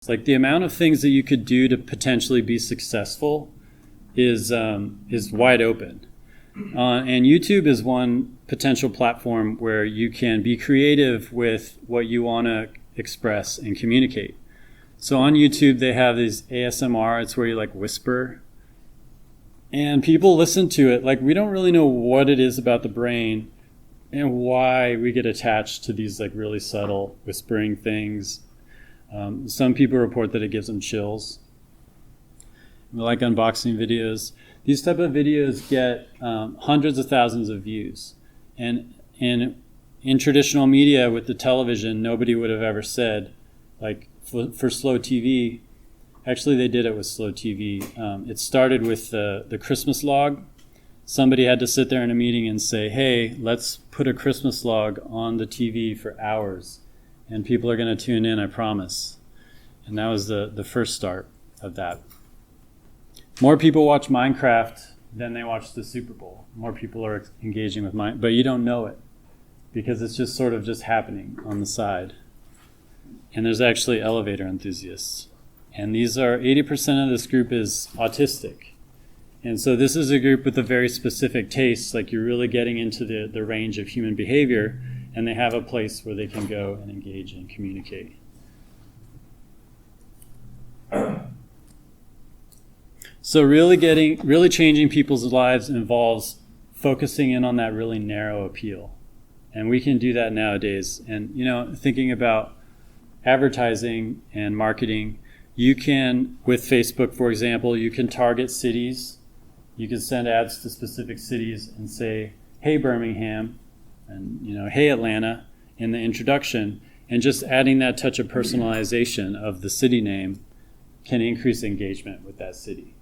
It's like the amount of things that you could do to potentially be successful is wide open. And YouTube is one potential platform where you can be creative with what you want to express and communicate. So on YouTube, they have these ASMR. It's where you like whisper. And people listen to it. Like, we don't really know what it is about the brain and why we get attached to these like really subtle whispering things. Some people report that it gives them chills. We like unboxing videos. These type of videos get hundreds of thousands of views. And in traditional media with the television, nobody would have ever said, like for slow TV, actually they did it with slow TV. It started with the Christmas log. Somebody had to sit there in a meeting and say, hey, let's put a Christmas log on the TV for hours. And people are going to tune in, I promise. And that was the first start of that. More people watch Minecraft than they watch the Super Bowl. More people are engaging with Minecraft, but you don't know it because it's just sort of just happening on the side. And there's actually elevator enthusiasts. And these are 80% of this group is autistic. And so this is a group with a very specific taste, like you're really getting into the range of human behavior, and they have a place where they can go and engage and communicate. So really changing people's lives involves focusing in on that really narrow appeal. And we can do that nowadays. And, thinking about advertising and marketing, you can, with Facebook, for example, you can target cities. You can send ads to specific cities and say, hey, Birmingham, and, hey, Atlanta, in the introduction. And just adding that touch of personalization of the city name can increase engagement with that city.